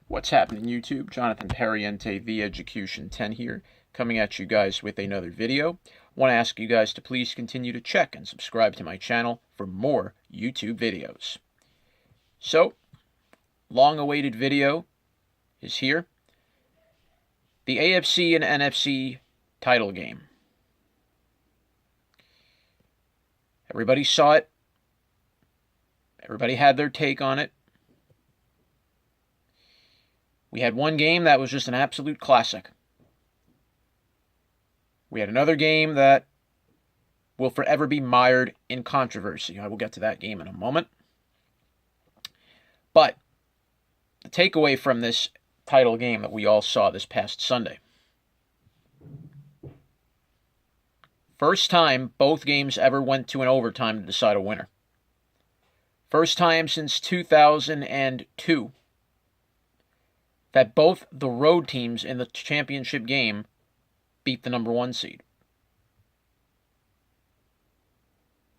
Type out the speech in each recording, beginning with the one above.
What's happening, YouTube? Jonathan Pariente, The Education 10 here, coming at you guys with another video. I want to ask you guys to please continue to check and subscribe to my channel for more YouTube videos. So, long-awaited video is here. The AFC and NFC title game. Everybody saw it. Everybody had their take on it. We had one game that was just an absolute classic. We had another game that will forever be mired in controversy. I will get to that game in a moment. But the takeaway from this title game that we all saw this past Sunday. First time both games ever went to an overtime to decide a winner. First time since 2002 that both the road teams in the championship game beat the number one seed.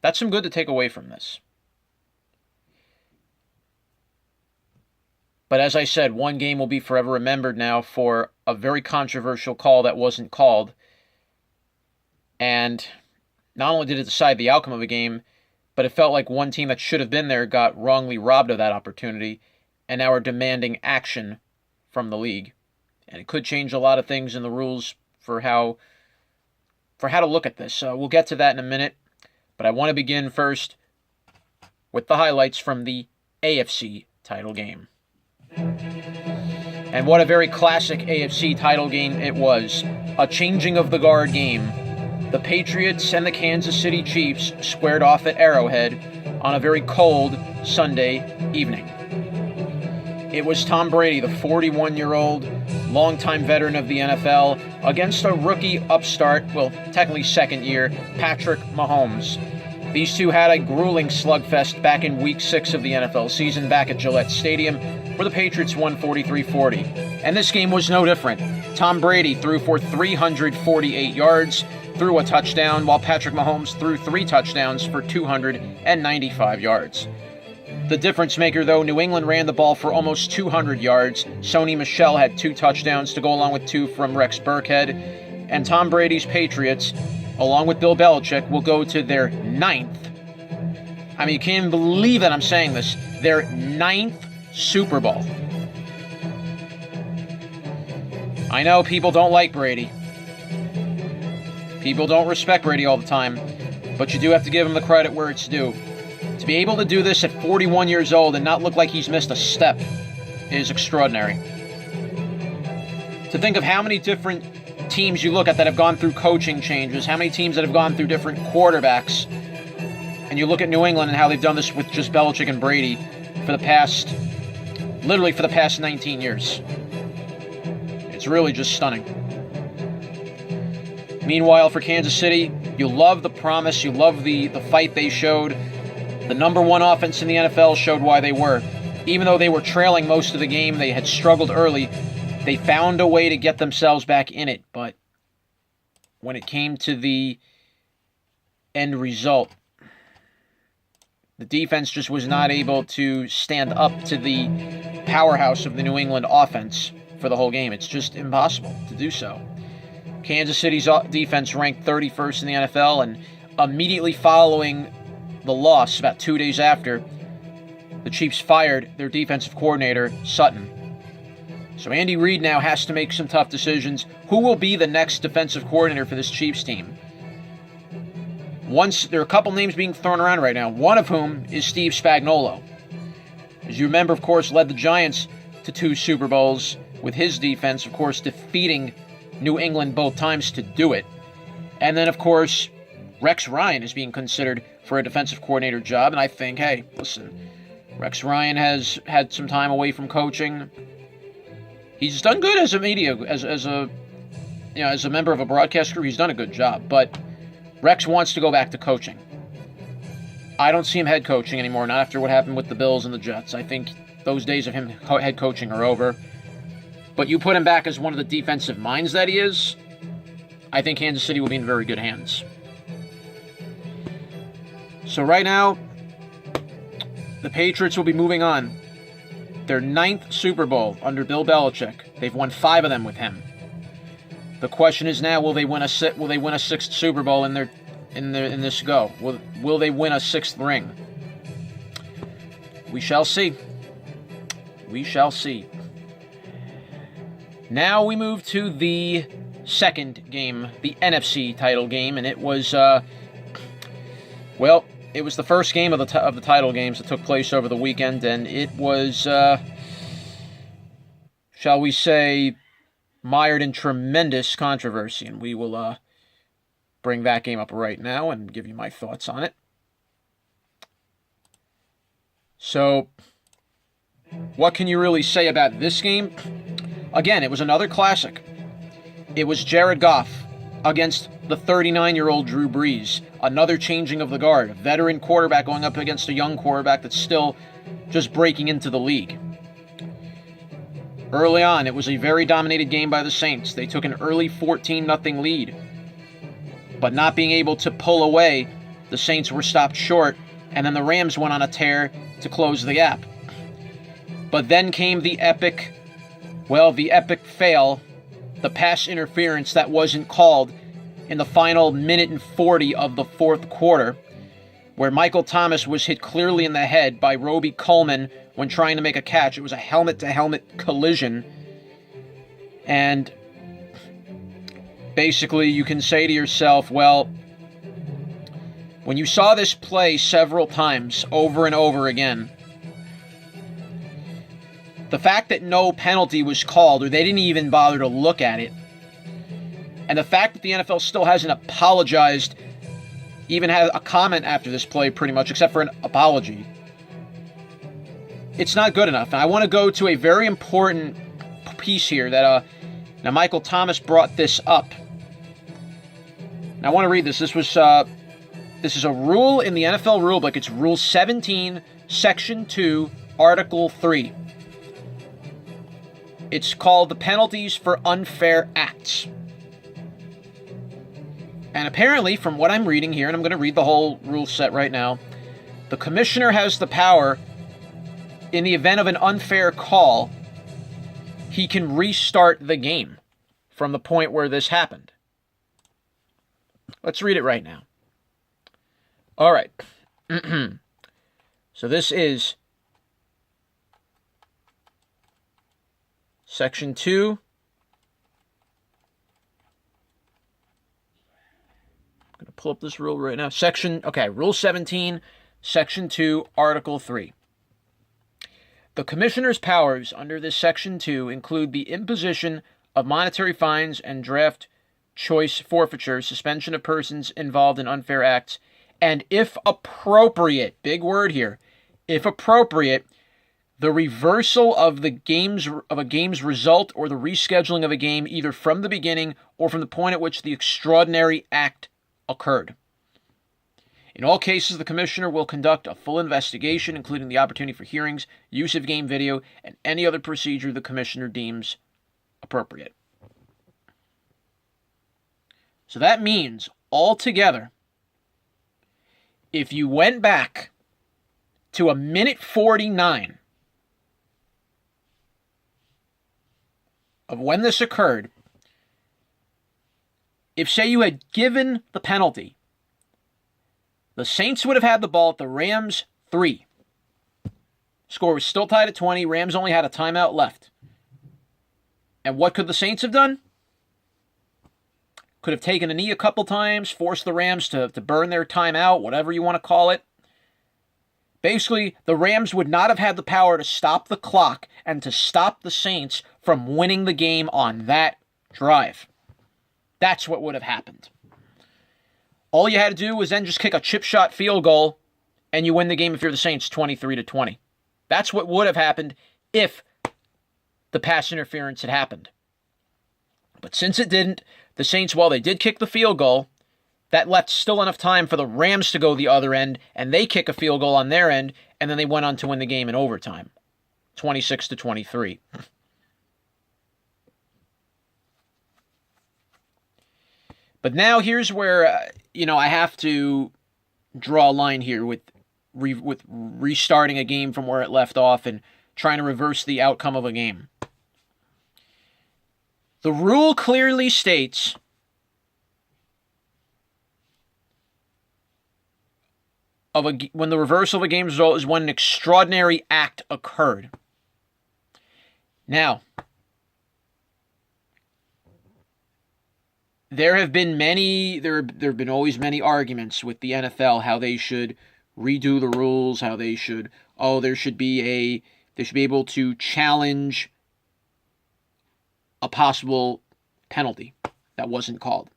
That's some good to take away from this. But as I said, one game will be forever remembered now for a very controversial call that wasn't called. And not only did it decide the outcome of a game, but it felt like one team that should have been there got wrongly robbed of that opportunity and now are demanding action from the league. And it could change a lot of things in the rules for how to look at this. We'll get to that in a minute. But I want to begin first with the highlights from the AFC title game. And what a very classic AFC title game it was. A changing of the guard game. The Patriots and the Kansas City Chiefs squared off at Arrowhead on a very cold Sunday evening. It was Tom Brady, the 41-year-old, longtime veteran of the NFL, against a rookie upstart, well, technically second year, Patrick Mahomes. These two had a grueling slugfest back in Week 6 of the NFL season back at Gillette Stadium, where the Patriots won 43-40. And this game was no different. Tom Brady threw for 348 yards, threw a touchdown, while Patrick Mahomes threw 3 touchdowns for 295 yards. The difference maker, though, New England ran the ball for almost 200 yards. Sony Michel had 2 touchdowns to go along with 2 from Rex Burkhead. And Tom Brady's Patriots, along with Bill Belichick, will go to their 9th. I mean, you can't even believe that I'm saying this. Their 9th Super Bowl. I know people don't like Brady. People don't respect Brady all the time. But you do have to give him the credit where it's due. To be able to do this at 41 years old and not look like he's missed a step is extraordinary. To think of how many different teams you look at that have gone through coaching changes, how many teams that have gone through different quarterbacks, and you look at New England and how they've done this with just Belichick and Brady for the past 19 years. It's really just stunning. Meanwhile, for Kansas City, you love the promise, you love the fight they showed. The number one offense in the NFL showed why they were. Even though they were trailing most of the game, they had struggled early, they found a way to get themselves back in it. But when it came to the end result, the defense just was not able to stand up to the powerhouse of the New England offense for the whole game. It's just impossible to do so. Kansas City's defense ranked 31st in the NFL, and immediately following the loss, about 2 days after, the Chiefs fired their defensive coordinator, Sutton. So Andy Reid now has to make some tough decisions. Who will be the next defensive coordinator for this Chiefs team? There are a couple names being thrown around right now, one of whom is Steve Spagnuolo. As you remember, of course, led the Giants to 2 Super Bowls with his defense, of course, defeating New England both times to do it. And then, of course, Rex Ryan is being considered for a defensive coordinator job, and I think, hey, listen, Rex Ryan has had some time away from coaching. He's done good as a member of a broadcast crew. He's done a good job, but Rex wants to go back to coaching. I don't see him head coaching anymore, not after what happened with the Bills and the Jets. I think those days of him head coaching are over. But you put him back as one of the defensive minds that he is, I think Kansas City will be in very good hands. So right now, the Patriots will be moving on. their 9th Super Bowl under Bill Belichick. They've won 5 of them with him. The question is now, will they win a 6th Super Bowl in this go? Will they win a 6th ring? We shall see. We shall see. Now we move to the second game, the NFC title game, and it was it was the first game of the title games that took place over the weekend, and it was, shall we say, mired in tremendous controversy, and we will bring that game up right now and give you my thoughts on it. So, what can you really say about this game? Again, it was another classic. It was Jared Goff against the 39-year-old Drew Brees. Another changing of the guard. A veteran quarterback going up against a young quarterback that's still just breaking into the league. Early on, it was a very dominated game by the Saints. They took an early 14-0 lead. But not being able to pull away, the Saints were stopped short, and then the Rams went on a tear to close the gap. But then came the epic fail, the pass interference that wasn't called in the final minute and 40 of the fourth quarter, where Michael Thomas was hit clearly in the head by Roby Coleman when trying to make a catch. It was a helmet-to-helmet collision. And basically you can say to yourself, well, when you saw this play several times over and over again, the fact that no penalty was called, or they didn't even bother to look at it, and the fact that the NFL still hasn't apologized, even had a comment after this play pretty much, except for an apology, it's not good enough. And I want to go to a very important piece here that now Michael Thomas brought this up. Now I want to read this. This is a rule in the NFL rulebook. It's Rule 17, Section 2, Article 3. It's called the penalties for unfair acts. And apparently, from what I'm reading here, and I'm going to read the whole rule set right now, the commissioner has the power, in the event of an unfair call, he can restart the game from the point where this happened. Let's read it right now. All right. So this is Section 2. I'm going to pull up this rule right now. Rule 17, Section 2, Article 3. The Commissioner's powers under this Section 2 include the imposition of monetary fines and draft choice forfeiture, suspension of persons involved in unfair acts, and if appropriate, big word here, if appropriate, the reversal of a game's result or the rescheduling of a game either from the beginning or from the point at which the extraordinary act occurred. In all cases, the Commissioner will conduct a full investigation, including the opportunity for hearings, use of game video, and any other procedure the Commissioner deems appropriate. So that means, altogether, if you went back to a minute 49 of when this occurred, if, say, you had given the penalty, the Saints would have had the ball at the Rams 3. Score was still tied at 20. Rams only had a timeout left. And what could the Saints have done? Could have taken a knee a couple times, forced the Rams to burn their timeout, whatever you want to call it. Basically, the Rams would not have had the power to stop the clock and to stop the Saints from winning the game on that drive. That's what would have happened. All you had to do was then just kick a chip shot field goal, and you win the game if you're the Saints 23-20. That's what would have happened if the pass interference had happened. But since it didn't, the Saints, while they did kick the field goal, that left still enough time for the Rams to go the other end, and they kick a field goal on their end, and then they went on to win the game in overtime, 26-23. But now here's where, I have to draw a line here with restarting a game from where it left off and trying to reverse the outcome of a game. The rule clearly states when the reversal of a game's result is when an extraordinary act occurred. Now, there have been always many arguments with the NFL how they should redo the rules, how they should they should be able to challenge a possible penalty that wasn't called.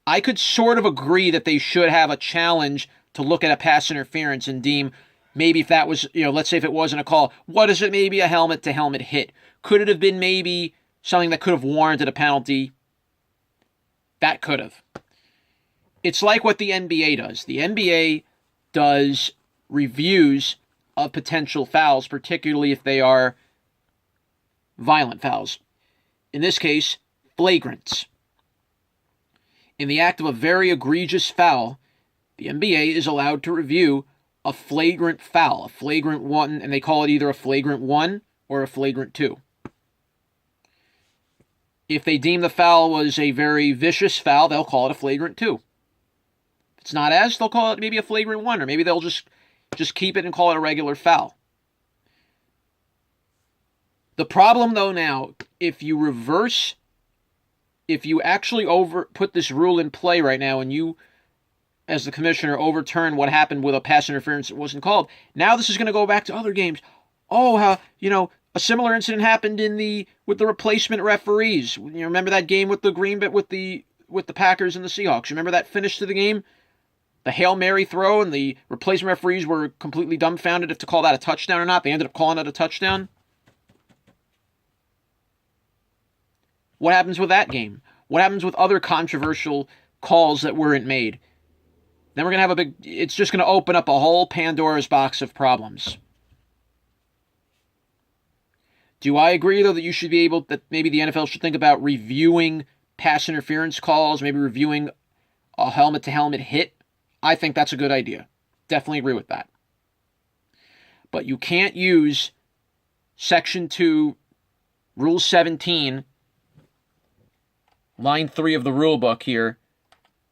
I could sort of agree that they should have a challenge to look at a pass interference and deem maybe if that was, let's say if it wasn't a call, what is it, maybe a helmet-to-helmet hit? Could it have been maybe something that could have warranted a penalty? That could have. It's like what the NBA does. The NBA does reviews of potential fouls, particularly if they are violent fouls. In this case, flagrants. In the act of a very egregious foul, the NBA is allowed to review a flagrant foul, a flagrant one, and they call it either a flagrant 1 or a flagrant 2. If they deem the foul was a very vicious foul, they'll call it a flagrant 2. If it's not they'll call it maybe a flagrant 1, or maybe they'll just keep it and call it a regular foul. The problem, though, now, if you actually put this rule in play right now and you, as the commissioner, overturn what happened with a pass interference that wasn't called, now this is going to go back to other games. A similar incident happened with the replacement referees. You remember that game with the Packers and the Seahawks? You remember that finish to the game? The Hail Mary throw, and the replacement referees were completely dumbfounded if to call that a touchdown or not. They ended up calling it a touchdown. What happens with that game? What happens with other controversial calls that weren't made? Then we're going to have it's just going to open up a whole Pandora's box of problems. Do I agree, though, that maybe the NFL should think about reviewing pass interference calls, maybe reviewing a helmet-to-helmet hit? I think that's a good idea. Definitely agree with that. But you can't use Section 2, Rule 17, Line 3 of the rule book here,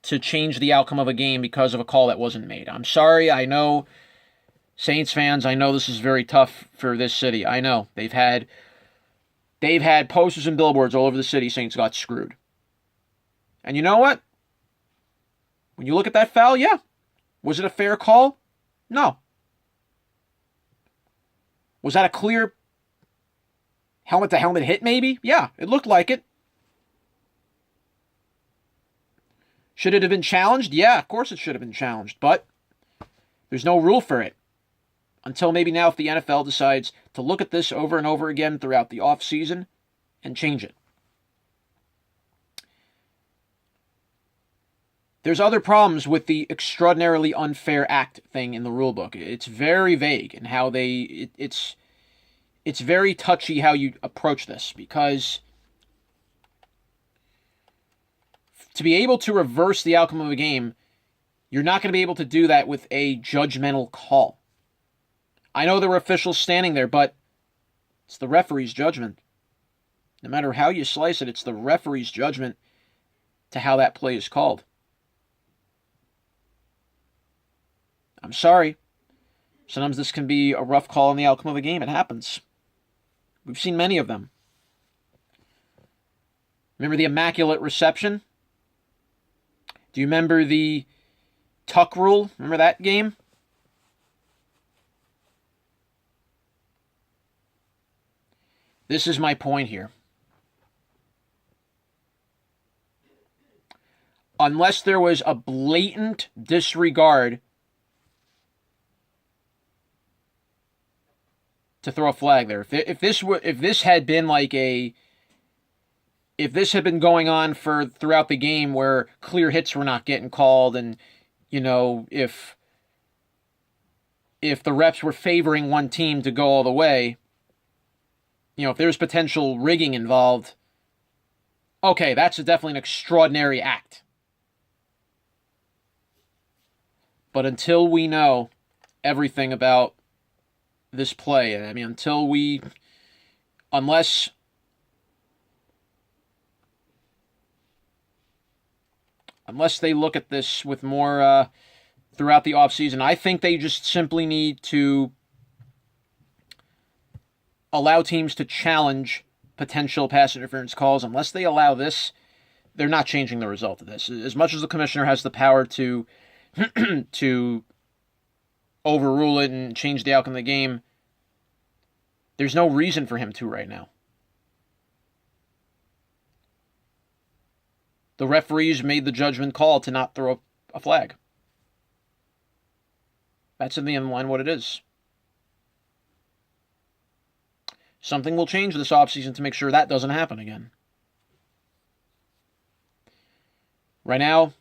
to change the outcome of a game because of a call that wasn't made. I'm sorry, I know, Saints fans, I know this is very tough for this city. I know. They've had posters and billboards all over the city, Saints got screwed. And you know what? When you look at that foul, yeah. Was it a fair call? No. Was that a clear helmet-to-helmet hit, maybe? Yeah, it looked like it. Should it have been challenged? Yeah, of course it should have been challenged, but there's no rule for it. Until maybe now if the NFL decides to look at this over and over again throughout the offseason and change it. There's other problems with the extraordinarily unfair act thing in the rulebook. It's very vague in how it's very touchy how you approach this, because to be able to reverse the outcome of a game, you're not going to be able to do that with a judgmental call. I know there were officials standing there, but it's the referee's judgment. No matter how you slice it, it's the referee's judgment to how that play is called. I'm sorry. Sometimes this can be a rough call on the outcome of a game. It happens. We've seen many of them. Remember the Immaculate Reception? Do you remember the tuck rule? Remember that game? This is my point here. Unless there was a blatant disregard to throw a flag there. If this had been going on throughout the game where clear hits were not getting called, and if the refs were favoring one team to go all the way, if there's potential rigging involved, okay, that's definitely an extraordinary act. But until we know everything about this play. I mean, unless they look at this with more throughout the offseason, I think they just simply need to allow teams to challenge potential pass interference calls. Unless they allow this, they're not changing the result of this. As much as the commissioner has the power to to overrule it and change the outcome of the game, there's no reason for him to right now. The referees made the judgment call to not throw a flag. That's in the end line what it is. Something will change this offseason to make sure that doesn't happen again. Right now,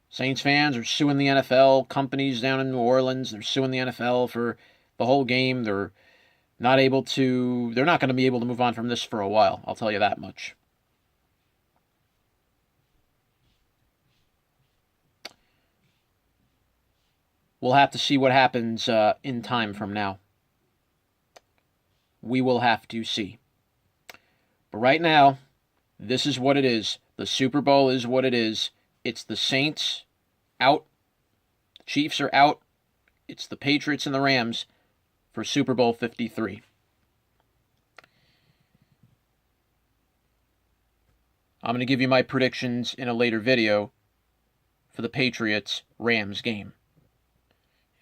Saints fans are suing the NFL. Companies down in New Orleans, they're suing the NFL for the whole game. They're not going to be able to move on from this for a while. I'll tell you that much. We'll have to see what happens in time from now. We will have to see. But right now, this is what it is. The Super Bowl is what it is. It's the Saints out. The Chiefs are out. It's the Patriots and the Rams for Super Bowl 53. I'm going to give you my predictions in a later video for the Patriots-Rams game.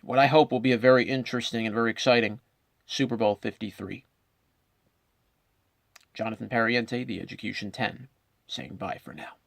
What I hope will be a very interesting and very exciting Super Bowl 53. Jonathan Pariente, The Education 10, saying bye for now.